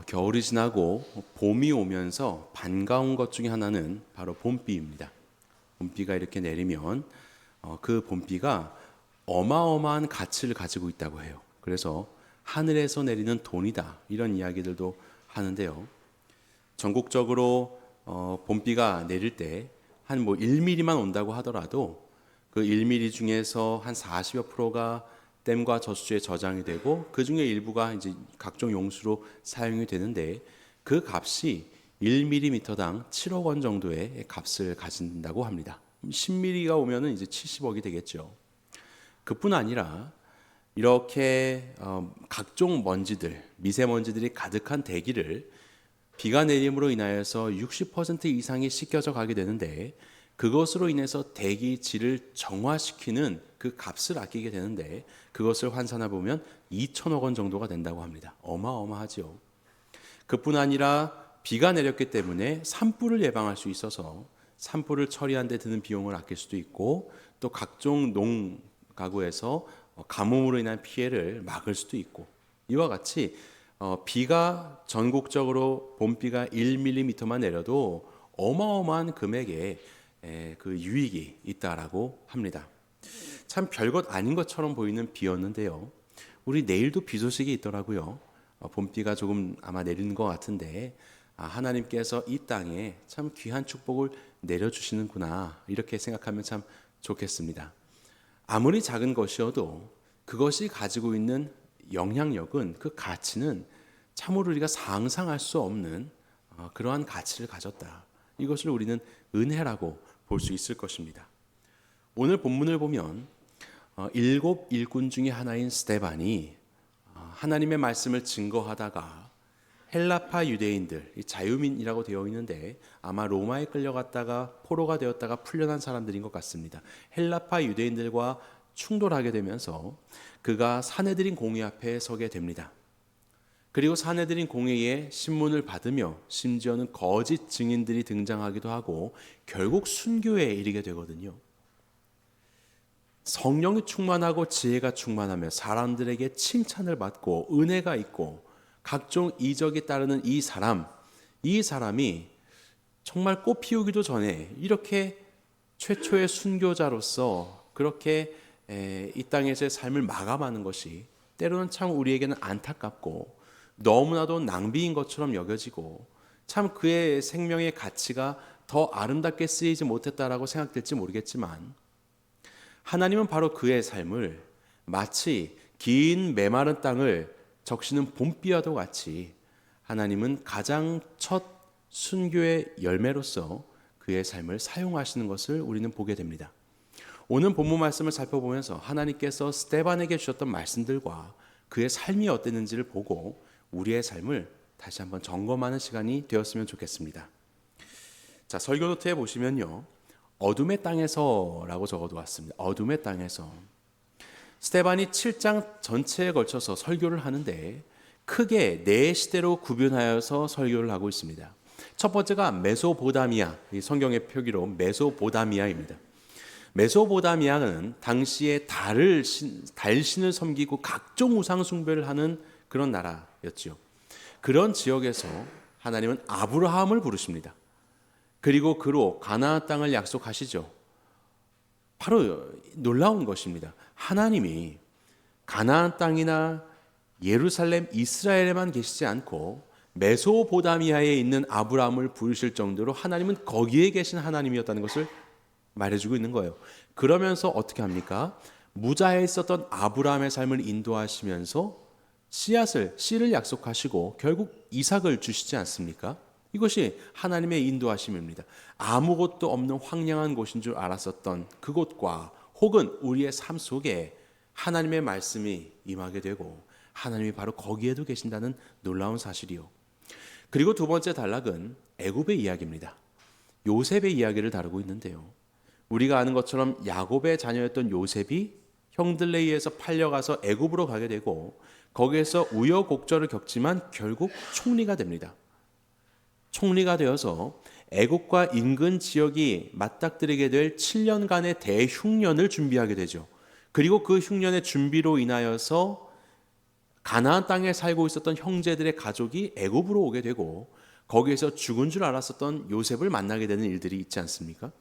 겨울이 지나고 봄이 오면서 반가운 것 중에 하나는 바로 봄비입니다. 봄비가 이렇게 내리면 그 봄비가 어마어마한 가치를 가지고 있다고 해요. 그래서 하늘에서 내리는 돈이다, 이런 이야기들도 하는데요. 전국적으로 봄비가 내릴 때 한 1mm만 온다고 하더라도 그 1mm 중에서 한 40여 프로가 댐과 저수지에 저장이 되고, 그 중에 일부가 이제 각종 용수로 사용이 되는데, 그 값이 1mm당 7억 원 정도의 값을 가진다고 합니다. 10mm가 오면은 이제 70억이 되겠죠. 그뿐 아니라 이렇게 각종 먼지들, 미세먼지들이 가득한 대기를 비가 내림으로 인하여서 60% 이상이 씻겨져 가게 되는데, 그것으로 인해서 대기 질을 정화시키는 그 값을 아끼게 되는데, 그것을 환산해 보면 2천억 원 정도가 된다고 합니다. 어마어마하죠. 그뿐 아니라 비가 내렸기 때문에 산불을 예방할 수 있어서 산불을 처리하는 데 드는 비용을 아낄 수도 있고, 또 각종 농가구에서 가뭄으로 인한 피해를 막을 수도 있고, 이와 같이 비가 전국적으로 봄비가 1mm만 내려도 어마어마한 금액의 그 유익이 있다라고 합니다. 참 별것 아닌 것처럼 보이는 비였는데요. 우리 내일도 비 소식이 있더라고요. 봄비가 조금 아마 내리는 것 같은데, 하나님께서 이 땅에 참 귀한 축복을 내려주시는구나, 이렇게 생각하면 참 좋겠습니다. 아무리 작은 것이어도 그것이 가지고 있는 영향력은, 그 가치는 참으로 우리가 상상할 수 없는 그러한 가치를 가졌다. 이것을 우리는 은혜라고 볼 수 있을 것입니다. 오늘 본문을 보면 일곱 일꾼 중에 하나인 스데반이 하나님의 말씀을 증거하다가 헬라파 유대인들, 자유민이라고 되어 있는데 아마 로마에 끌려갔다가 포로가 되었다가 풀려난 사람들인 것 같습니다. 헬라파 유대인들과 충돌하게 되면서 그가 산헤드린 공회 앞에 서게 됩니다. 그리고 산헤드린 공회에 신문을 받으며 심지어는 거짓 증인들이 등장하기도 하고 결국 순교에 이르게 되거든요. 성령이 충만하고 지혜가 충만하며 사람들에게 칭찬을 받고 은혜가 있고 각종 이적이 따르는 이 사람이 정말 꽃 피우기도 전에 이렇게 최초의 순교자로서 그렇게 이 땅에서의 삶을 마감하는 것이 때로는 참 우리에게는 안타깝고 너무나도 낭비인 것처럼 여겨지고, 참 그의 생명의 가치가 더 아름답게 쓰이지 못했다라고 생각될지 모르겠지만, 하나님은 바로 그의 삶을 마치 긴 메마른 땅을 적시는 봄비와도 같이 하나님은 가장 첫 순교의 열매로서 그의 삶을 사용하시는 것을 우리는 보게 됩니다. 오늘 본문 말씀을 살펴보면서 하나님께서 스데반에게 주셨던 말씀들과 그의 삶이 어땠는지를 보고 우리의 삶을 다시 한번 점검하는 시간이 되었으면 좋겠습니다. 자, 설교 노트에 보시면요, 어둠의 땅에서라고 적어두었습니다. 어둠의 땅에서. 스데반이 7장 전체에 걸쳐서 설교를 하는데 크게 네 시대로 구분하여서 설교를 하고 있습니다. 첫 번째가 메소보다미아, 이 성경의 표기로 메소보다미아입니다. 메소보다미아는 당시에 달신을 섬기고 각종 우상 숭배를 하는 그런 나라였지요. 그런 지역에서 하나님은 아브라함을 부르십니다. 그리고 그로 가나안 땅을 약속하시죠. 바로 놀라운 것입니다. 하나님이 가나안 땅이나 예루살렘, 이스라엘에만 계시지 않고 메소보다미아에 있는 아브라함을 부르실 정도로 하나님은 거기에 계신 하나님이었다는 것을 말해주고 있는 거예요. 그러면서 어떻게 합니까? 무자에 있었던 아브라함의 삶을 인도하시면서 씨를 약속하시고 결국 이삭을 주시지 않습니까? 이것이 하나님의 인도하심입니다. 아무것도 없는 황량한 곳인 줄 알았었던 그곳과 혹은 우리의 삶 속에 하나님의 말씀이 임하게 되고 하나님이 바로 거기에도 계신다는 놀라운 사실이요. 그리고 두 번째 단락은 애굽의 이야기입니다. 요셉의 이야기를 다루고 있는데요. 우리가 아는 것처럼 야곱의 자녀였던 요셉이 형들에 의해서 팔려가서 애굽으로 가게 되고 거기에서 우여곡절을 겪지만 결국 총리가 됩니다. 총리가 되어서 애국과 인근 지역이 맞닥뜨리게 될 7년간의 대흉년을 준비하게 되죠. 그리고 그 흉년의 준비로 인하여서 가나안 땅에 살고 있었던 형제들의 가족이 애굽으로 오게 되고 거기에서 죽은 줄 알았었던 요셉을 만나게 되는 일들이 있지 않습니까?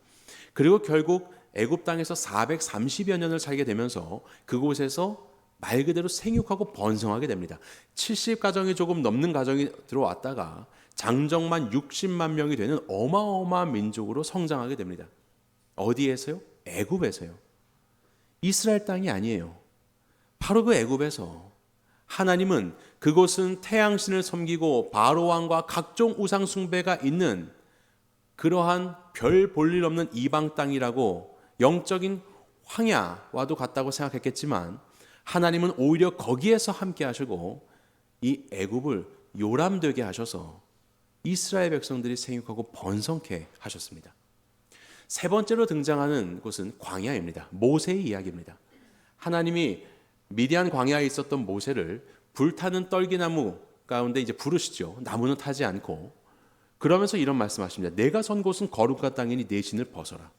그리고 결국 애굽 땅에서 430여 년을 살게 되면서 그곳에서 말 그대로 생육하고 번성하게 됩니다. 70가정이 조금 넘는 가정이 들어왔다가 장정만 60만 명이 되는 어마어마한 민족으로 성장하게 됩니다. 어디에서요? 애굽에서요. 이스라엘 땅이 아니에요. 바로 그 애굽에서 하나님은 그곳은 태양신을 섬기고 바로 왕과 각종 우상 숭배가 있는 그러한 별 볼일 없는 이방 땅이라고 영적인 황야와도 같다고 생각했겠지만 하나님은 오히려 거기에서 함께 하시고 이 애굽을 요람되게 하셔서 이스라엘 백성들이 생육하고 번성케 하셨습니다. 세 번째로 등장하는 곳은 광야입니다. 모세의 이야기입니다. 하나님이 미디안 광야에 있었던 모세를 불타는 떨기나무 가운데 이제 부르시죠. 나무는 타지 않고 그러면서 이런 말씀하십니다. 내가 선 곳은 거룩한 땅이니 내 신을 벗어라.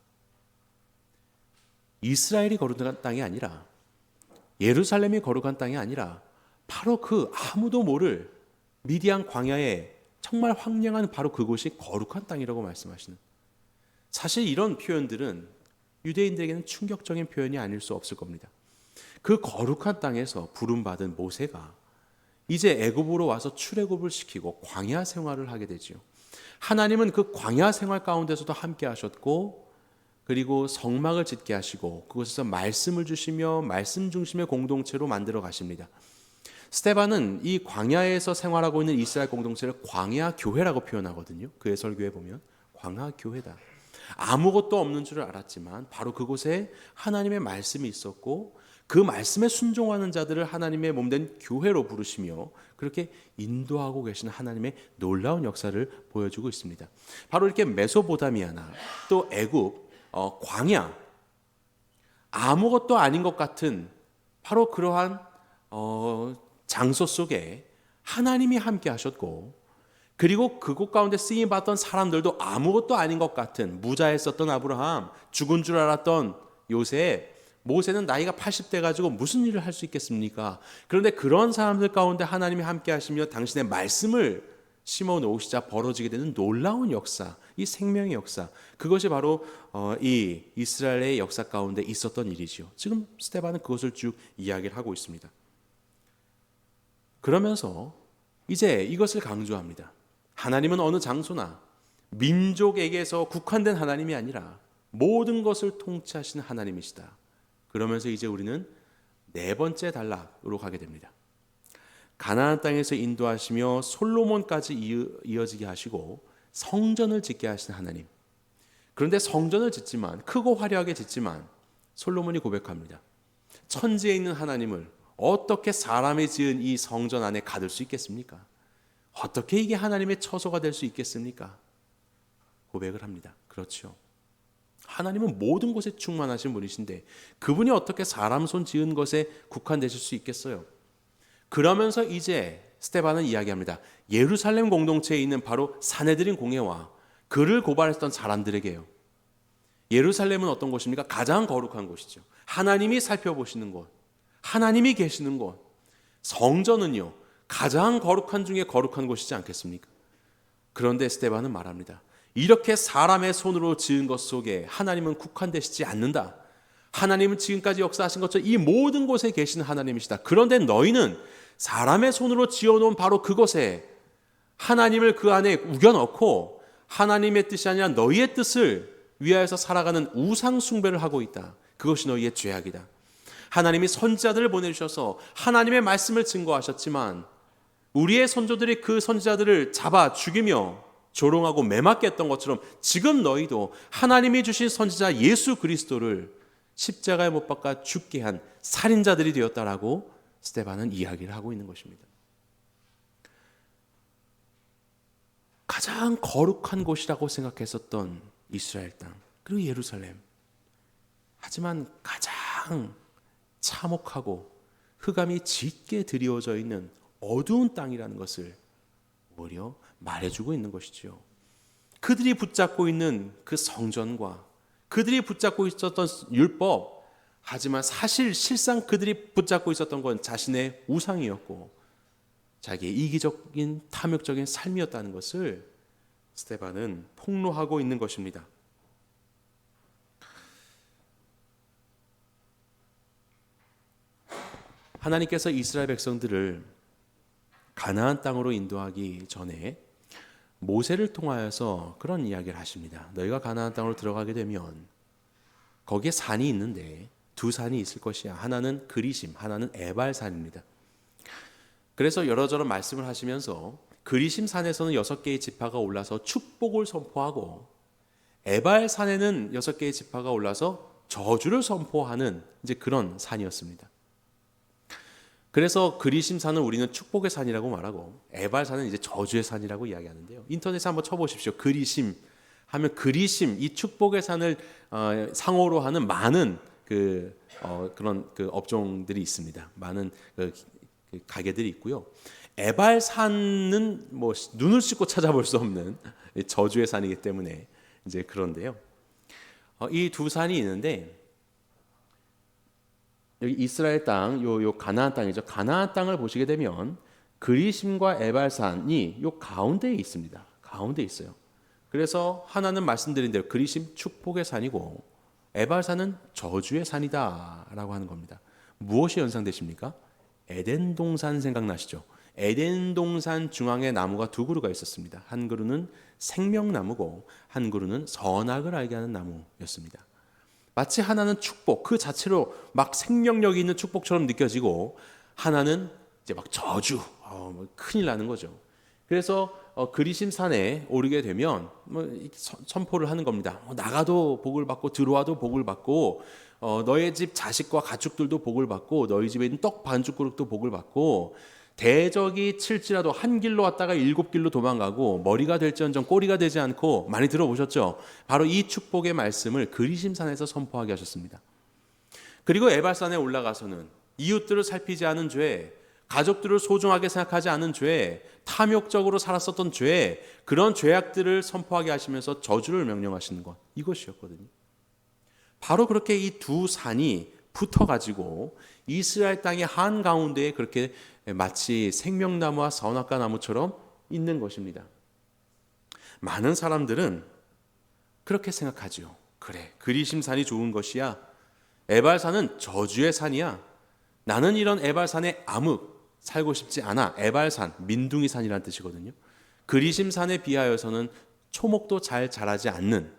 이스라엘이 거룩한 땅이 아니라 예루살렘이 거룩한 땅이 아니라 바로 그 아무도 모를 미디안 광야에 정말 황량한 바로 그곳이 거룩한 땅이라고 말씀하시는, 사실 이런 표현들은 유대인들에게는 충격적인 표현이 아닐 수 없을 겁니다. 그 거룩한 땅에서 부름받은 모세가 이제 애굽으로 와서 출애굽을 시키고 광야 생활을 하게 되지요. 하나님은 그 광야 생활 가운데서도 함께 하셨고 그리고 성막을 짓게 하시고 그곳에서 말씀을 주시며 말씀 중심의 공동체로 만들어 가십니다. 스데반은 이 광야에서 생활하고 있는 이스라엘 공동체를 광야 교회라고 표현하거든요. 그의 설교에 보면 광야 교회다. 아무것도 없는 줄 알았지만 바로 그곳에 하나님의 말씀이 있었고 그 말씀에 순종하는 자들을 하나님의 몸된 교회로 부르시며 그렇게 인도하고 계시는 하나님의 놀라운 역사를 보여주고 있습니다. 바로 이렇게 메소포타미아나 또 애굽, 광야, 아무것도 아닌 것 같은 바로 그러한 장소 속에 하나님이 함께 하셨고 그리고 그곳 가운데 쓰임받던 사람들도 아무것도 아닌 것 같은 무자했었던 아브라함, 죽은 줄 알았던 요셉, 모세는 나이가 80대 가지고 무슨 일을 할 수 있겠습니까? 그런데 그런 사람들 가운데 하나님이 함께 하시며 당신의 말씀을 심어 놓으시자 벌어지게 되는 놀라운 역사, 이 생명의 역사, 그것이 바로 이 이스라엘의 역사 가운데 있었던 일이지요. 지금 스데반은 그것을 쭉 이야기를 하고 있습니다. 그러면서 이제 이것을 강조합니다. 하나님은 어느 장소나 민족에게서 국한된 하나님이 아니라 모든 것을 통치하시는 하나님이시다. 그러면서 이제 우리는 네 번째 단락으로 가게 됩니다. 가나안 땅에서 인도하시며 솔로몬까지 이어지게 하시고 성전을 짓게 하신 하나님. 그런데 성전을 짓지만 크고 화려하게 짓지만 솔로몬이 고백합니다. 천지에 있는 하나님을 어떻게 사람이 지은 이 성전 안에 가둘 수 있겠습니까? 어떻게 이게 하나님의 처소가 될 수 있겠습니까? 고백을 합니다. 그렇죠. 하나님은 모든 곳에 충만하신 분이신데 그분이 어떻게 사람 손 지은 것에 국한되실 수 있겠어요? 그러면서 이제 스데반은 이야기합니다. 예루살렘 공동체에 있는 바로 사내들인 공회와 그를 고발했던 사람들에게요. 예루살렘은 어떤 곳입니까? 가장 거룩한 곳이죠. 하나님이 살펴보시는 곳, 하나님이 계시는 곳. 성전은요, 가장 거룩한 중에 거룩한 곳이지 않겠습니까? 그런데 스데반은 말합니다. 이렇게 사람의 손으로 지은 것 속에 하나님은 국한되시지 않는다. 하나님은 지금까지 역사하신 것처럼 이 모든 곳에 계시는 하나님이시다. 그런데 너희는 사람의 손으로 지어놓은 바로 그곳에 하나님을 그 안에 우겨넣고 하나님의 뜻이 아니라 너희의 뜻을 위하여서 살아가는 우상 숭배를 하고 있다. 그것이 너희의 죄악이다. 하나님이 선지자들을 보내주셔서 하나님의 말씀을 증거하셨지만 우리의 선조들이 그 선지자들을 잡아 죽이며 조롱하고 매맞게 했던 것처럼 지금 너희도 하나님이 주신 선지자 예수 그리스도를 십자가에 못 박아 죽게 한 살인자들이 되었다라고 스데반은 이야기를 하고 있는 것입니다. 가장 거룩한 곳이라고 생각했었던 이스라엘 땅 그리고 예루살렘, 하지만 가장 참혹하고 흑암이 짙게 드리워져 있는 어두운 땅이라는 것을 오히려 말해주고 있는 것이지요. 그들이 붙잡고 있는 그 성전과 그들이 붙잡고 있었던 율법, 하지만 사실 실상 그들이 붙잡고 있었던 건 자신의 우상이었고 자기의 이기적인 탐욕적인 삶이었다는 것을 스데반은 폭로하고 있는 것입니다. 하나님께서 이스라엘 백성들을 가나안 땅으로 인도하기 전에 모세를 통하여서 그런 이야기를 하십니다. 너희가 가나안 땅으로 들어가게 되면 거기에 산이 있는데 두 산이 있을 것이야. 하나는 그리심, 하나는 에발산입니다. 그래서 여러저런 말씀을 하시면서 그리심 산에서는 6개의 지파가 올라서 축복을 선포하고 에발산에는 6개의 지파가 올라서 저주를 선포하는 이제 그런 산이었습니다. 그래서 그리심 산은 우리는 축복의 산이라고 말하고 에발산은 이제 저주의 산이라고 이야기하는데요. 인터넷에 한번 쳐보십시오. 그리심 하면 그리심 이 축복의 산을 상호로 하는 많은 그런 업종들이 있습니다. 많은 가게들이 있고요. 에발산은 뭐 눈을 씻고 찾아볼 수 없는 저주의 산이기 때문에 이제 그런데요. 이 두 산이 있는데 여기 이스라엘 땅, 요 가나안 땅이죠. 가나안 땅을 보시게 되면 그리심과 에발산이 요 가운데에 있습니다. 가운데 있어요. 그래서 하나는 말씀드린 대로 그리심 축복의 산이고 에발산은 저주의 산이다라고 하는 겁니다. 무엇이 연상되십니까? 에덴 동산 생각나시죠? 에덴 동산 중앙에 나무가 두 그루가 있었습니다. 한 그루는 생명나무고 한 그루는 선악을 알게 하는 나무였습니다. 마치 하나는 축복 그 자체로 막 생명력이 있는 축복처럼 느껴지고 하나는 이제 막 저주, 큰일 나는 거죠. 그래서 그리심 산에 오르게 되면 선포를 하는 겁니다. 나가도 복을 받고 들어와도 복을 받고 너의 집 자식과 가축들도 복을 받고 너희 집에 있는 떡 반죽 그릇도 복을 받고 대적이 칠지라도 한 길로 왔다가 7길로 도망가고 머리가 될지언정 꼬리가 되지 않고 많이 들어보셨죠? 바로 이 축복의 말씀을 그리심산에서 선포하게 하셨습니다. 그리고 에발산에 올라가서는 이웃들을 살피지 않은 죄, 가족들을 소중하게 생각하지 않은 죄, 탐욕적으로 살았었던 죄, 그런 죄악들을 선포하게 하시면서 저주를 명령하시는 것, 이것이었거든요. 바로 그렇게 이 두 산이 붙어가지고 이스라엘 땅의 한가운데에 그렇게 마치 생명나무와 선악과 나무처럼 있는 것입니다. 많은 사람들은 그렇게 생각하죠. 그래, 그리심산이 좋은 것이야. 에발산은 저주의 산이야. 나는 이런 에발산에 암흑 살고 싶지 않아. 에발산, 민둥이산이라는 뜻이거든요. 그리심산에 비하여서는 초목도 잘 자라지 않는,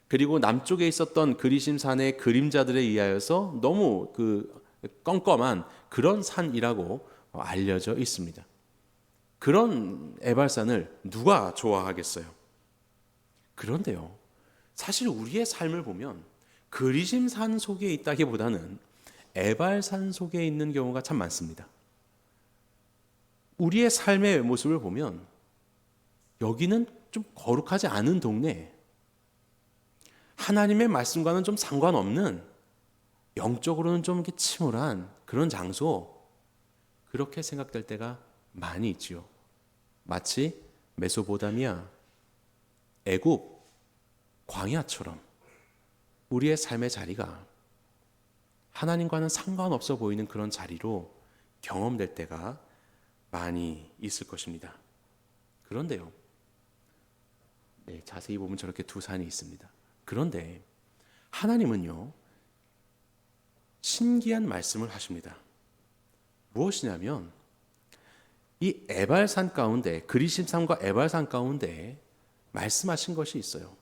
그리고 남쪽에 있었던 그리심산의 그림자들에 의하여서 너무 껌껌한 그런 산이라고 알려져 있습니다. 그런 에발산을 누가 좋아하겠어요? 그런데요, 사실 우리의 삶을 보면 그리심산 속에 있다기보다는 에발산 속에 있는 경우가 참 많습니다. 우리의 삶의 모습을 보면 여기는 좀 거룩하지 않은 동네, 하나님의 말씀과는 좀 상관없는, 영적으로는 좀 이렇게 침울한 그런 장소, 그렇게 생각될 때가 많이 있지요. 마치 메소포타미아, 애굽, 광야처럼 우리의 삶의 자리가 하나님과는 상관없어 보이는 그런 자리로 경험될 때가 많이 있을 것입니다. 그런데요, 자세히 보면 저렇게 두 산이 있습니다. 그런데 하나님은요, 신기한 말씀을 하십니다. 무엇이냐면 이 에발산 가운데, 그리심산과 에발산 가운데 말씀하신 것이 있어요.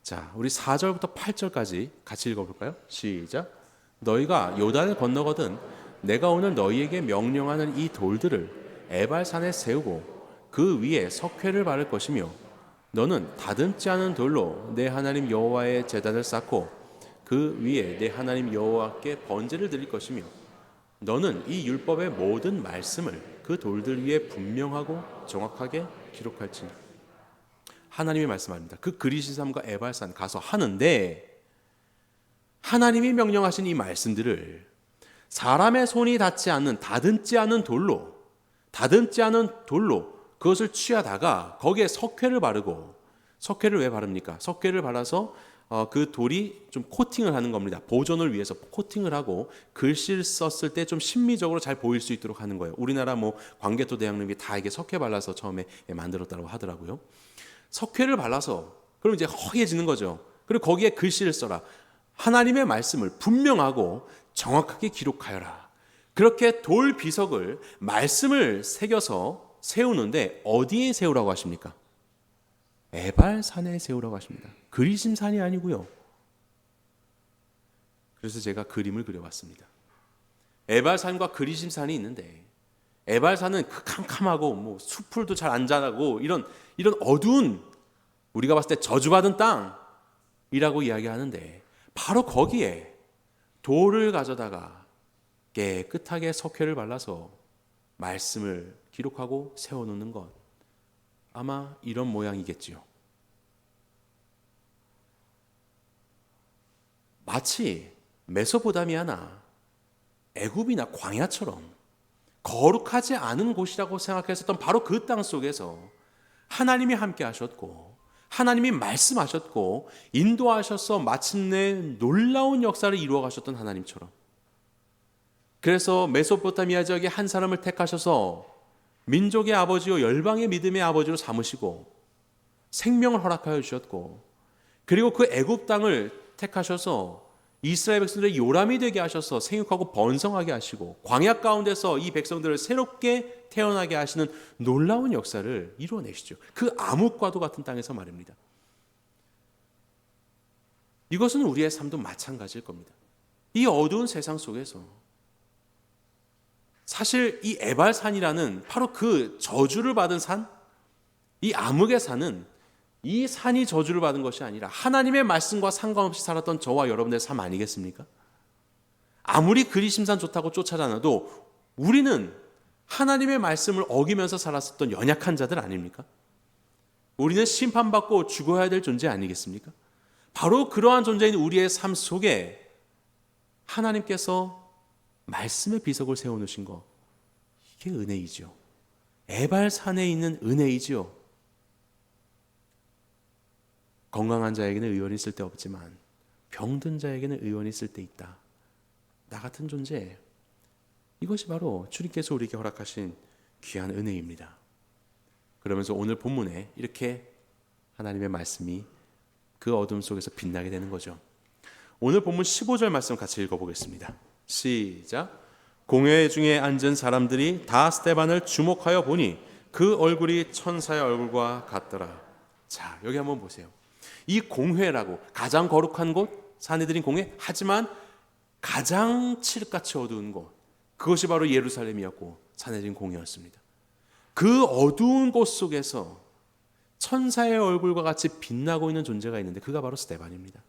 자, 우리 4절부터 8절까지 같이 읽어볼까요? 시작. 너희가 요단을 건너거든 내가 오늘 너희에게 명령하는 이 돌들을 에발산에 세우고 그 위에 석회를 바를 것이며 너는 다듬지 않은 돌로 내 하나님 여호와의 제단을 쌓고 그 위에 내 하나님 여호와께 번제를 드릴 것이며 너는 이 율법의 모든 말씀을 그 돌들 위에 분명하고 정확하게 기록할지니. 하나님이 말씀합니다. 그 그리심산과 에발산 가서 하는데 하나님이 명령하신 이 말씀들을 사람의 손이 닿지 않는 다듬지 않은 돌로 그것을 취하다가 거기에 석회를 바르고, 석회를 왜 바릅니까? 석회를 발라서 그 돌이 좀 코팅을 하는 겁니다. 보존을 위해서 코팅을 하고 글씨를 썼을 때 좀 심미적으로 잘 보일 수 있도록 하는 거예요. 우리나라 뭐 광개토 대왕님이 다 이게 석회 발라서 처음에 만들었다고 하더라고요. 석회를 발라서 그럼 이제 허해지는 거죠. 그리고 거기에 글씨를 써라. 하나님의 말씀을 분명하고 정확하게 기록하여라. 그렇게 돌 비석을 말씀을 새겨서 세우는데 어디에 세우라고 하십니까? 에발산에 세우라고 하십니다. 그리심산이 아니고요. 그래서 제가 그림을 그려봤습니다. 에발산과 그리심산이 있는데 에발산은 캄캄하고 뭐 수풀도 잘 안 자라고 이런 어두운 우리가 봤을 때 저주받은 땅이라고 이야기하는데 바로 거기에 돌을 가져다가 깨끗하게 석회를 발라서 말씀을 기록하고 세워놓는 것 아마 이런 모양이겠지요. 마치 메소포타미아나 애굽이나 광야처럼 거룩하지 않은 곳이라고 생각했었던 바로 그 땅 속에서 하나님이 함께 하셨고 하나님이 말씀하셨고 인도하셔서 마침내 놀라운 역사를 이루어 가셨던 하나님처럼 그래서 메소포타미아 지역의 한 사람을 택하셔서 민족의 아버지요 열방의 믿음의 아버지로 삼으시고 생명을 허락하여 주셨고 그리고 그 애굽 땅을 택하셔서 이스라엘 백성들의 요람이 되게 하셔서 생육하고 번성하게 하시고 광야 가운데서 이 백성들을 새롭게 태어나게 하시는 놀라운 역사를 이루어내시죠. 그 암흑과도 같은 땅에서 말입니다. 이것은 우리의 삶도 마찬가지일 겁니다. 이 어두운 세상 속에서 사실 이 에발산이라는 바로 그 저주를 받은 산, 이 암흑의 산은 이 산이 저주를 받은 것이 아니라 하나님의 말씀과 상관없이 살았던 저와 여러분의 삶 아니겠습니까? 아무리 그리심산 좋다고 쫓아다녀도 우리는 하나님의 말씀을 어기면서 살았었던 연약한 자들 아닙니까? 우리는 심판받고 죽어야 될 존재 아니겠습니까? 바로 그러한 존재인 우리의 삶 속에 하나님께서 말씀의 비석을 세워놓으신 것, 이게 은혜이죠. 에발산에 있는 은혜이죠. 건강한 자에게는 의원이 있을 때 없지만 병든 자에게는 의원이 있을 때 있다. 나 같은 존재, 이것이 바로 주님께서 우리에게 허락하신 귀한 은혜입니다. 그러면서 오늘 본문에 이렇게 하나님의 말씀이 그 어둠 속에서 빛나게 되는 거죠. 오늘 본문 15절 말씀 같이 읽어보겠습니다. 시작. 공회 중에 앉은 사람들이 다 스데반을 주목하여 보니 그 얼굴이 천사의 얼굴과 같더라. 자, 여기 한번 보세요. 이 공회라고 가장 거룩한 곳 사내들인 공회, 하지만 가장 칠흑같이 어두운 곳, 그것이 바로 예루살렘이었고 사내들인 공회였습니다. 그 어두운 곳 속에서 천사의 얼굴과 같이 빛나고 있는 존재가 있는데 그가 바로 스데반입니다.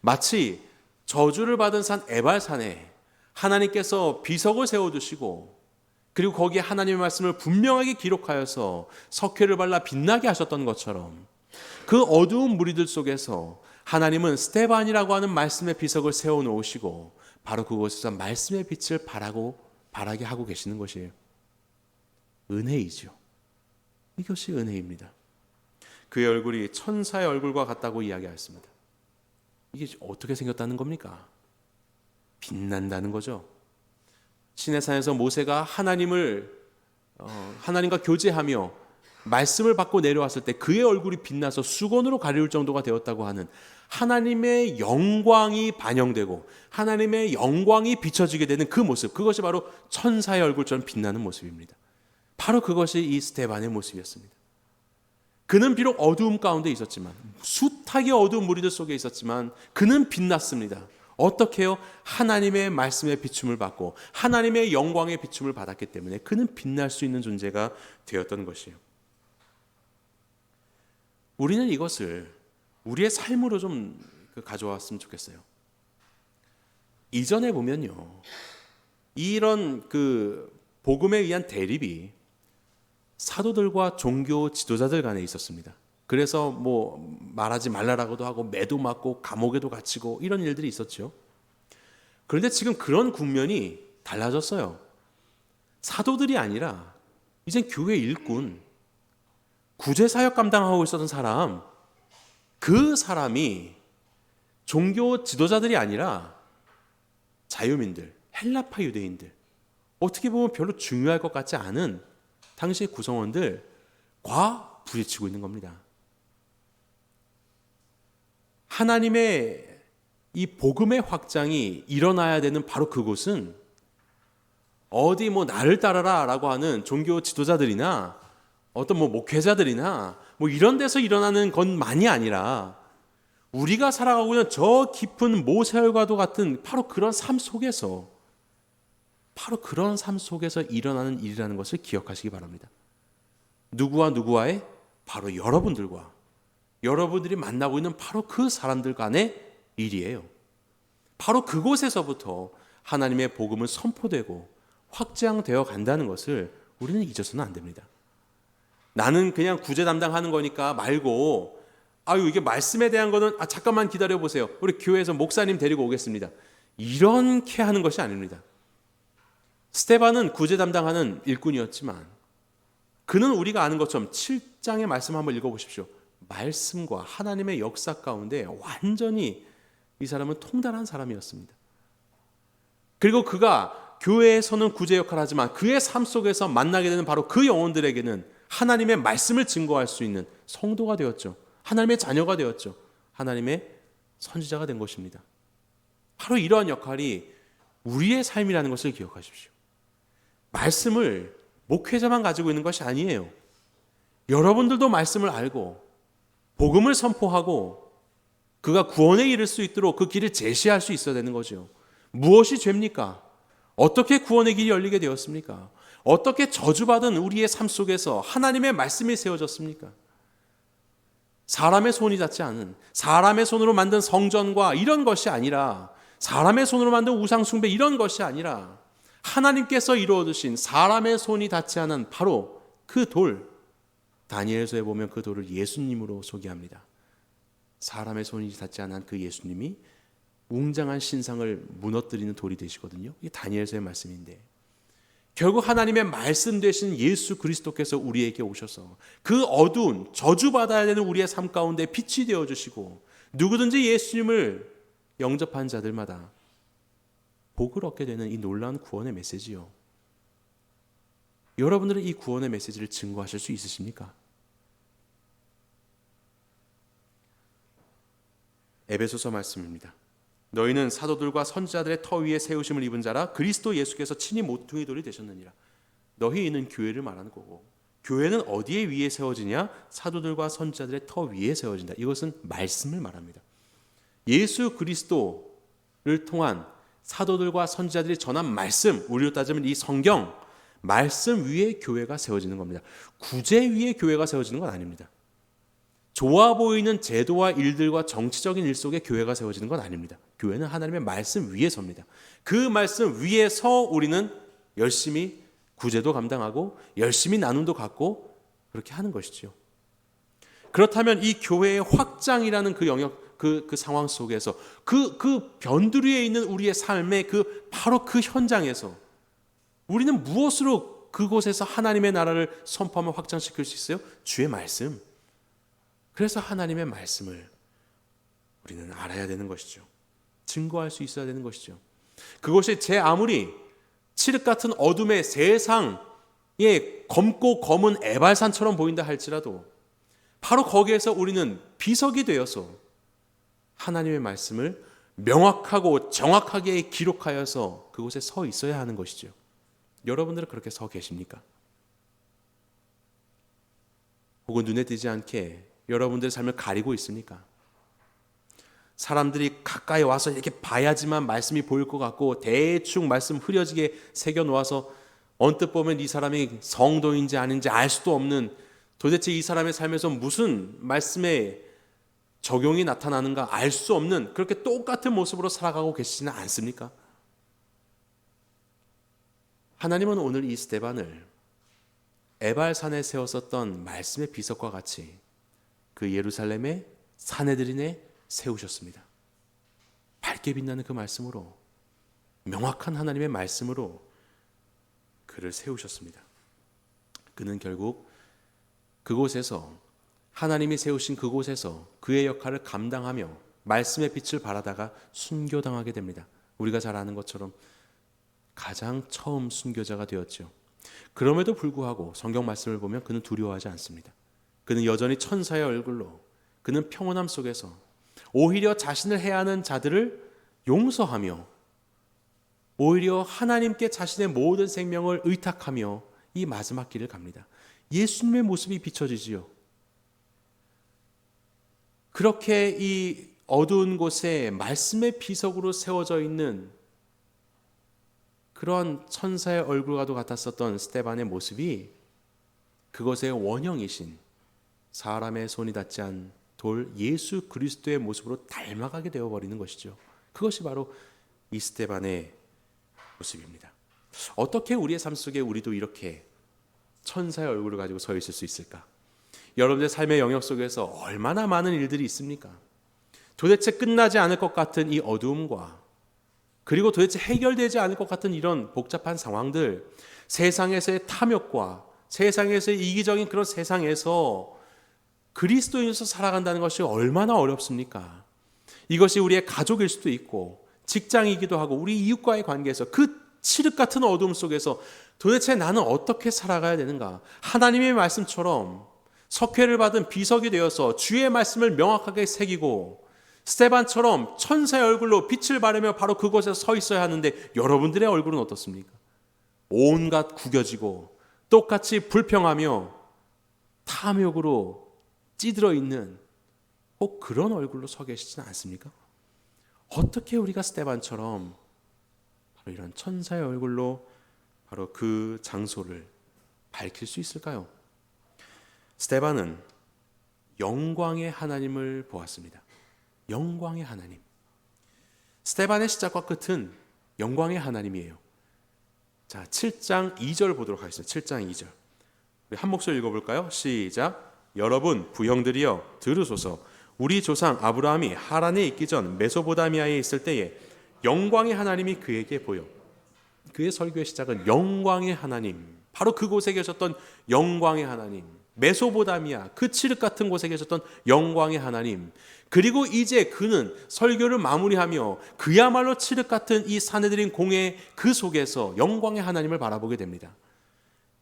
마치 저주를 받은 산 에발산에 하나님께서 비석을 세워두시고 그리고 거기에 하나님의 말씀을 분명하게 기록하여서 석회를 발라 빛나게 하셨던 것처럼 그 어두운 무리들 속에서 하나님은 스데반이라고 하는 말씀의 비석을 세워놓으시고 바로 그곳에서 말씀의 빛을 발하게 하고 계시는 것이에요. 은혜이죠. 이것이 은혜입니다. 그의 얼굴이 천사의 얼굴과 같다고 이야기하였습니다. 이게 어떻게 생겼다는 겁니까? 빛난다는 거죠. 시내산에서 모세가 하나님과 교제하며 말씀을 받고 내려왔을 때 그의 얼굴이 빛나서 수건으로 가리울 정도가 되었다고 하는 하나님의 영광이 반영되고 하나님의 영광이 비춰지게 되는 그 모습, 그것이 바로 천사의 얼굴처럼 빛나는 모습입니다. 바로 그것이 이 스데반의 모습이었습니다. 그는 비록 어두움 가운데 있었지만, 숱하게 어두운 무리들 속에 있었지만 그는 빛났습니다. 어떻게 해요? 하나님의 말씀의 비춤을 받고 하나님의 영광의 비춤을 받았기 때문에 그는 빛날 수 있는 존재가 되었던 것이에요. 우리는 이것을 우리의 삶으로 좀 가져왔으면 좋겠어요. 이전에 보면요, 이런 복음에 의한 대립이 사도들과 종교 지도자들 간에 있었습니다. 그래서 뭐 말하지 말라라고도 하고 매도 맞고 감옥에도 갇히고 이런 일들이 있었죠. 그런데 지금 그런 국면이 달라졌어요. 사도들이 아니라 이젠 교회 일꾼, 구제사역 감당하고 있었던 사람, 그 사람이 종교 지도자들이 아니라 자유민들, 헬라파 유대인들, 어떻게 보면 별로 중요할 것 같지 않은 당시의 구성원들과 부딪히고 있는 겁니다. 하나님의 이 복음의 확장이 일어나야 되는 바로 그곳은 어디 나를 따라라 라고 하는 종교 지도자들이나 어떤 목회자들이나 이런 데서 일어나는 것만이 아니라 우리가 살아가고 있는 저 깊은 모세혈과도 같은 바로 그런 삶 속에서 일어나는 일이라는 것을 기억하시기 바랍니다. 누구와 누구와의? 바로 여러분들과 여러분들이 만나고 있는 바로 그 사람들 간의 일이에요. 바로 그곳에서부터 하나님의 복음은 선포되고 확장되어 간다는 것을 우리는 잊어서는 안 됩니다. 나는 그냥 구제 담당하는 거니까 말고 이게 말씀에 대한 거는 잠깐만 기다려 보세요. 우리 교회에서 목사님 데리고 오겠습니다. 이렇게 하는 것이 아닙니다. 스데반은 구제 담당하는 일꾼이었지만 그는 우리가 아는 것처럼 7장의 말씀 한번 읽어보십시오. 말씀과 하나님의 역사 가운데 완전히 이 사람은 통달한 사람이었습니다. 그리고 그가 교회에서는 구제 역할을 하지만 그의 삶 속에서 만나게 되는 바로 그 영혼들에게는 하나님의 말씀을 증거할 수 있는 성도가 되었죠. 하나님의 자녀가 되었죠. 하나님의 선지자가 된 것입니다. 바로 이러한 역할이 우리의 삶이라는 것을 기억하십시오. 말씀을 목회자만 가지고 있는 것이 아니에요. 여러분들도 말씀을 알고 복음을 선포하고 그가 구원에 이를 수 있도록 그 길을 제시할 수 있어야 되는 거죠. 무엇이 죄입니까? 어떻게 구원의 길이 열리게 되었습니까? 어떻게 저주받은 우리의 삶 속에서 하나님의 말씀이 세워졌습니까? 사람의 손이 닿지 않은, 사람의 손으로 만든 성전과 이런 것이 아니라, 사람의 손으로 만든 우상숭배 이런 것이 아니라 하나님께서 이루어 두신 사람의 손이 닿지 않은 바로 그 돌, 다니엘서에 보면 그 돌을 예수님으로 소개합니다. 사람의 손이 닿지 않은 그 예수님이 웅장한 신상을 무너뜨리는 돌이 되시거든요. 이게 다니엘서의 말씀인데 결국 하나님의 말씀 되신 예수 그리스도께서 우리에게 오셔서 그 어두운 저주받아야 되는 우리의 삶 가운데 빛이 되어주시고 누구든지 예수님을 영접한 자들마다 복을 얻게 되는 이 놀라운 구원의 메시지요. 여러분들은 이 구원의 메시지를 증거하실 수 있으십니까? 에베소서 말씀입니다. 너희는 사도들과 선지자들의 터 위에 세우심을 입은 자라 그리스도 예수께서 친히 모퉁이 돌이 되셨느니라. 너희는 교회를 말하는 거고 교회는 어디에 위에 세워지냐? 사도들과 선지자들의 터 위에 세워진다. 이것은 말씀을 말합니다. 예수 그리스도를 통한 사도들과 선지자들이 전한 말씀, 우리로 따지면 이 성경, 말씀 위에 교회가 세워지는 겁니다. 구제 위에 교회가 세워지는 건 아닙니다. 좋아 보이는 제도와 일들과 정치적인 일 속에 교회가 세워지는 건 아닙니다. 교회는 하나님의 말씀 위에 섭니다. 그 말씀 위에서 우리는 열심히 구제도 감당하고 열심히 나눔도 갖고 그렇게 하는 것이죠. 그렇다면 이 교회의 확장이라는 그 영역, 그 상황 속에서 그 변두리에 있는 우리의 삶의 바로 그 현장에서 우리는 무엇으로 그곳에서 하나님의 나라를 선포하며 확장시킬 수 있어요? 주의 말씀. 그래서 하나님의 말씀을 우리는 알아야 되는 것이죠. 증거할 수 있어야 되는 것이죠. 그것이 제 아무리 칠흑 같은 어둠의 세상에 검고 검은 에발산처럼 보인다 할지라도 바로 거기에서 우리는 비석이 되어서 하나님의 말씀을 명확하고 정확하게 기록하여서 그곳에 서 있어야 하는 것이죠. 여러분들은 그렇게 서 계십니까? 혹은 눈에 띄지 않게 여러분들의 삶을 가리고 있습니까? 사람들이 가까이 와서 이렇게 봐야지만 말씀이 보일 것 같고 대충 말씀 흐려지게 새겨놓아서 언뜻 보면 이 사람이 성도인지 아닌지 알 수도 없는, 도대체 이 사람의 삶에서 무슨 말씀의 적용이 나타나는가 알 수 없는 그렇게 똑같은 모습으로 살아가고 계시지는 않습니까? 하나님은 오늘 이 스데반을 에발산에 세웠었던 말씀의 비석과 같이 그 예루살렘의 사내들인에 세우셨습니다. 밝게 빛나는 그 말씀으로, 명확한 하나님의 말씀으로 그를 세우셨습니다. 그는 결국 그곳에서 하나님이 세우신 그곳에서 그의 역할을 감당하며 말씀의 빛을 발하다가 순교당하게 됩니다. 우리가 잘 아는 것처럼 가장 처음 순교자가 되었죠. 그럼에도 불구하고 성경 말씀을 보면 그는 두려워하지 않습니다. 그는 여전히 천사의 얼굴로, 그는 평온함 속에서 오히려 자신을 해하는 자들을 용서하며 오히려 하나님께 자신의 모든 생명을 의탁하며 이 마지막 길을 갑니다. 예수님의 모습이 비춰지지요. 그렇게 이 어두운 곳에 말씀의 비석으로 세워져 있는 그런 천사의 얼굴과도 같았었던 스데반의 모습이 그것의 원형이신 사람의 손이 닿지 않은 돌 예수 그리스도의 모습으로 닮아가게 되어버리는 것이죠. 그것이 바로 이 스데반의 모습입니다. 어떻게 우리의 삶 속에 우리도 이렇게 천사의 얼굴을 가지고 서 있을 수 있을까? 여러분의 삶의 영역 속에서 얼마나 많은 일들이 있습니까? 도대체 끝나지 않을 것 같은 이 어두움과 그리고 도대체 해결되지 않을 것 같은 이런 복잡한 상황들, 세상에서의 탐욕과 세상에서의 이기적인 그런 세상에서 그리스도인으로서 살아간다는 것이 얼마나 어렵습니까? 이것이 우리의 가족일 수도 있고 직장이기도 하고 우리 이웃과의 관계에서 그 칠흑 같은 어두움 속에서 도대체 나는 어떻게 살아가야 되는가? 하나님의 말씀처럼 석회를 받은 비석이 되어서 주의 말씀을 명확하게 새기고 스데반처럼 천사의 얼굴로 빛을 발하며 바로 그곳에 서 있어야 하는데 여러분들의 얼굴은 어떻습니까? 온갖 구겨지고 똑같이 불평하며 탐욕으로 찌들어 있는 꼭 그런 얼굴로 서 계시지는 않습니까? 어떻게 우리가 스데반처럼 바로 이런 천사의 얼굴로 바로 그 장소를 밝힐 수 있을까요? 스데반은 영광의 하나님을 보았습니다. 영광의 하나님. 스데반의 시작과 끝은 영광의 하나님이에요. 자, 7장 2절 보도록 하겠습니다. 7장 2절. 우리 한 목소리 읽어볼까요? 시작. 여러분 부형들이여 들으소서. 우리 조상 아브라함이 하란에 있기 전 메소포타미아에 있을 때에 영광의 하나님이 그에게 보여. 그의 설교의 시작은 영광의 하나님. 바로 그곳에 계셨던 영광의 하나님. 메소포타미아 그 칠흑 같은 곳에 계셨던 영광의 하나님. 그리고 이제 그는 설교를 마무리하며 그야말로 칠흑 같은 이 사내들인 공회 그 속에서 영광의 하나님을 바라보게 됩니다.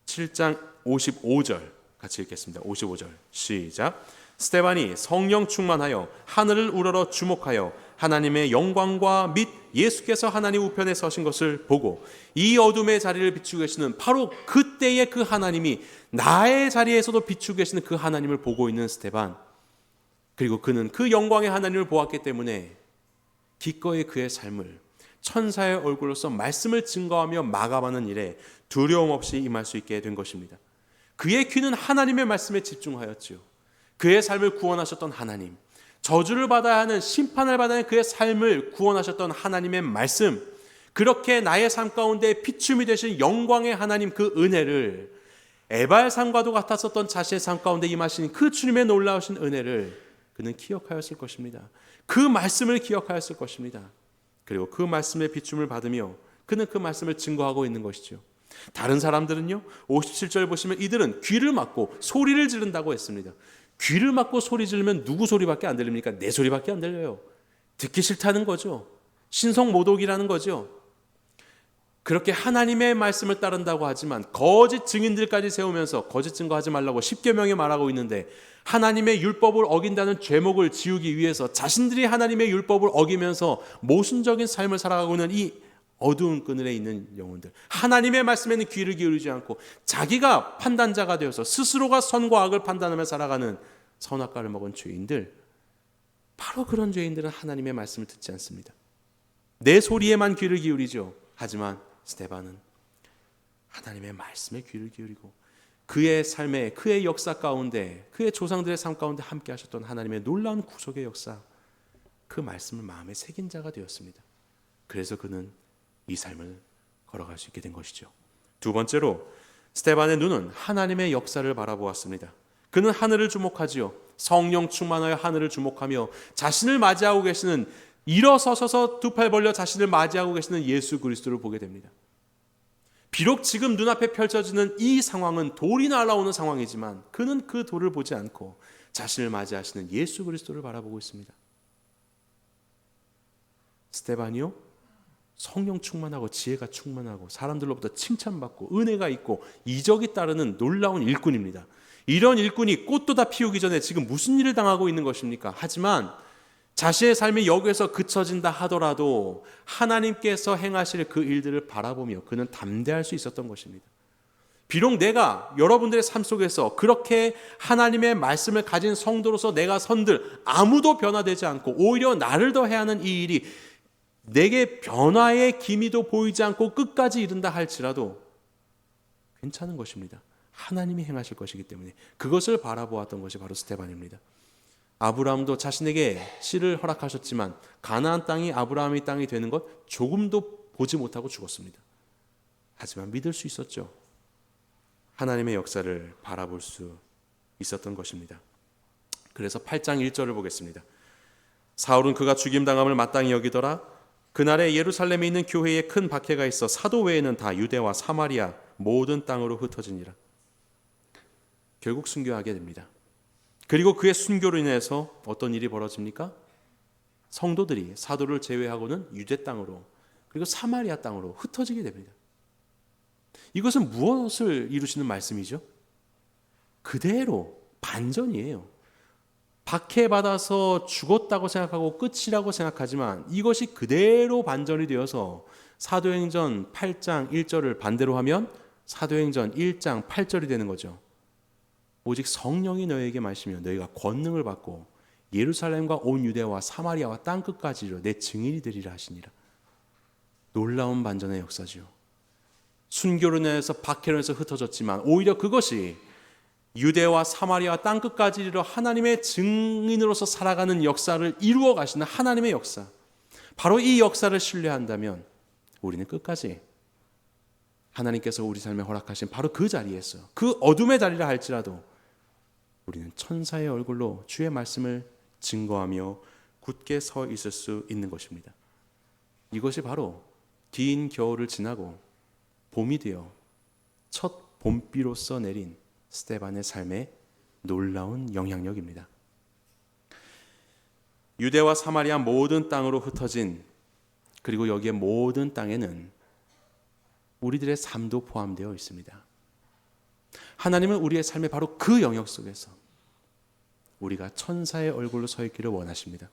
7장 55절 같이 읽겠습니다. 55절 시작. 스데반이 성령 충만하여 하늘을 우러러 주목하여 하나님의 영광과 및 예수께서 하나님 우편에 서신 것을 보고 이 어둠의 자리를 비추고 계시는 바로 그때의 그 하나님이 나의 자리에서도 비추고 계시는 그 하나님을 보고 있는 스데반. 그리고 그는 그 영광의 하나님을 보았기 때문에 기꺼이 그의 삶을 천사의 얼굴로서 말씀을 증거하며 마감하는 일에 두려움 없이 임할 수 있게 된 것입니다. 그의 귀는 하나님의 말씀에 집중하였지요. 그의 삶을 구원하셨던 하나님, 저주를 받아야 하는 심판을 받아야 하는 그의 삶을 구원하셨던 하나님의 말씀, 그렇게 나의 삶 가운데 비춤이 되신 영광의 하나님 그 은혜를 에바의 삶과도 같았었던 자신의 삶 가운데 임하신 그 주님의 놀라우신 은혜를 그는 기억하였을 것입니다. 그 말씀을 기억하였을 것입니다. 그리고 그 말씀의 비춤을 받으며 그는 그 말씀을 증거하고 있는 것이죠. 다른 사람들은요, 57절 보시면 이들은 귀를 막고 소리를 지른다고 했습니다. 귀를 막고 소리 지르면 누구 소리밖에 안 들립니까? 내 소리밖에 안 들려요. 듣기 싫다는 거죠. 신성모독이라는 거죠. 그렇게 하나님의 말씀을 따른다고 하지만 거짓 증인들까지 세우면서 거짓 증거하지 말라고 십계명에 말하고 있는데 하나님의 율법을 어긴다는 죄목을 지우기 위해서 자신들이 하나님의 율법을 어기면서 모순적인 삶을 살아가고 있는 이 어두운 그늘에 있는 영혼들, 하나님의 말씀에는 귀를 기울이지 않고 자기가 판단자가 되어서 스스로가 선과 악을 판단하며 살아가는 선악과를 먹은 죄인들, 바로 그런 죄인들은 하나님의 말씀을 듣지 않습니다. 내 소리에만 귀를 기울이죠. 하지만 스데반은 하나님의 말씀에 귀를 기울이고 그의 삶에, 그의 역사 가운데, 그의 조상들의 삶 가운데 함께 하셨던 하나님의 놀라운 구속의 역사, 그 말씀을 마음에 새긴 자가 되었습니다. 그래서 그는 이 삶을 걸어갈 수 있게 된 것이죠. 두 번째로 스데반의 눈은 하나님의 역사를 바라보았습니다. 그는 하늘을 주목하지요. 성령 충만하여 하늘을 주목하며 자신을 맞이하고 계시는, 일어서셔서 두 팔 벌려 자신을 맞이하고 계시는 예수 그리스도를 보게 됩니다. 비록 지금 눈앞에 펼쳐지는 이 상황은 돌이 날아오는 상황이지만 그는 그 돌을 보지 않고 자신을 맞이하시는 예수 그리스도를 바라보고 있습니다. 스데반이요, 성령 충만하고 지혜가 충만하고 사람들로부터 칭찬받고 은혜가 있고 이적이 따르는 놀라운 일꾼입니다. 이런 일꾼이 꽃도 다 피우기 전에 지금 무슨 일을 당하고 있는 것입니까? 하지만 자신의 삶이 여기에서 그쳐진다 하더라도 하나님께서 행하실 그 일들을 바라보며 그는 담대할 수 있었던 것입니다. 비록 내가 여러분들의 삶 속에서 그렇게 하나님의 말씀을 가진 성도로서 내가 선들 아무도 변화되지 않고 오히려 나를 더해야 하는 이 일이 내게 변화의 기미도 보이지 않고 끝까지 이른다 할지라도 괜찮은 것입니다. 하나님이 행하실 것이기 때문에 그것을 바라보았던 것이 바로 스데반입니다. 아브라함도 자신에게 씨를 허락하셨지만 가나안 땅이 아브라함의 땅이 되는 것 조금도 보지 못하고 죽었습니다. 하지만 믿을 수 있었죠. 하나님의 역사를 바라볼 수 있었던 것입니다. 그래서 8장 1절을 보겠습니다. 사울은 그가 죽임당함을 마땅히 여기더라. 그날에 예루살렘에 있는 교회에 큰 박해가 있어 사도 외에는 다 유대와 사마리아 모든 땅으로 흩어지니라. 결국 순교하게 됩니다. 그리고 그의 순교로 인해서 어떤 일이 벌어집니까? 성도들이 사도를 제외하고는 유대 땅으로 그리고 사마리아 땅으로 흩어지게 됩니다. 이것은 무엇을 이루시는 말씀이죠? 그대로 반전이에요. 박해받아서 죽었다고 생각하고 끝이라고 생각하지만 이것이 그대로 반전이 되어서 사도행전 8장 1절을 반대로 하면 사도행전 1장 8절이 되는 거죠. 오직 성령이 너희에게 마시며 너희가 권능을 받고 예루살렘과 온 유대와 사마리아와 땅끝까지 이르러 내 증인이 되리라 하시니라. 놀라운 반전의 역사지요. 순교로 인해서 박해로 인해서 흩어졌지만 오히려 그것이 유대와 사마리아 땅끝까지 이르러 하나님의 증인으로서 살아가는 역사를 이루어 가시는 하나님의 역사. 바로 이 역사를 신뢰한다면 우리는 끝까지 하나님께서 우리 삶에 허락하신 바로 그 자리에서 그 어둠의 자리라 할지라도 우리는 천사의 얼굴로 주의 말씀을 증거하며 굳게 서 있을 수 있는 것입니다. 이것이 바로 긴 겨울을 지나고 봄이 되어 첫 봄비로써 내린 스데반의 삶의 놀라운 영향력입니다. 유대와 사마리아 모든 땅으로 흩어진 그리고 여기에 모든 땅에는 우리들의 삶도 포함되어 있습니다. 하나님은 우리의 삶의 바로 그 영역 속에서 우리가 천사의 얼굴로 서 있기를 원하십니다.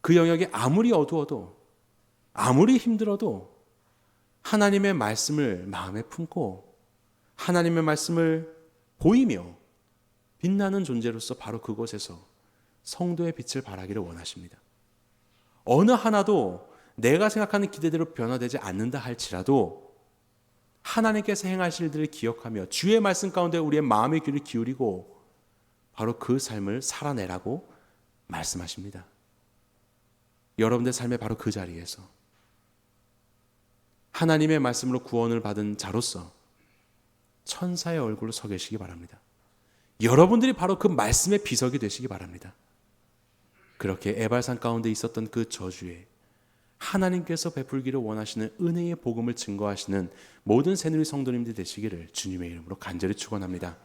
그 영역이 아무리 어두워도 아무리 힘들어도 하나님의 말씀을 마음에 품고 하나님의 말씀을 보이며 빛나는 존재로서 바로 그곳에서 성도의 빛을 발하기를 원하십니다. 어느 하나도 내가 생각하는 기대대로 변화되지 않는다 할지라도 하나님께서 행하실 일들을 기억하며 주의 말씀 가운데 우리의 마음의 귀를 기울이고 바로 그 삶을 살아내라고 말씀하십니다. 여러분들 삶의 바로 그 자리에서 하나님의 말씀으로 구원을 받은 자로서 천사의 얼굴로 서 계시기 바랍니다. 여러분들이 바로 그 말씀의 비석이 되시기 바랍니다. 그렇게 에발산 가운데 있었던 그 저주에 하나님께서 베풀기를 원하시는 은혜의 복음을 증거하시는 모든 새누리 성도님들 되시기를 주님의 이름으로 간절히 축원합니다.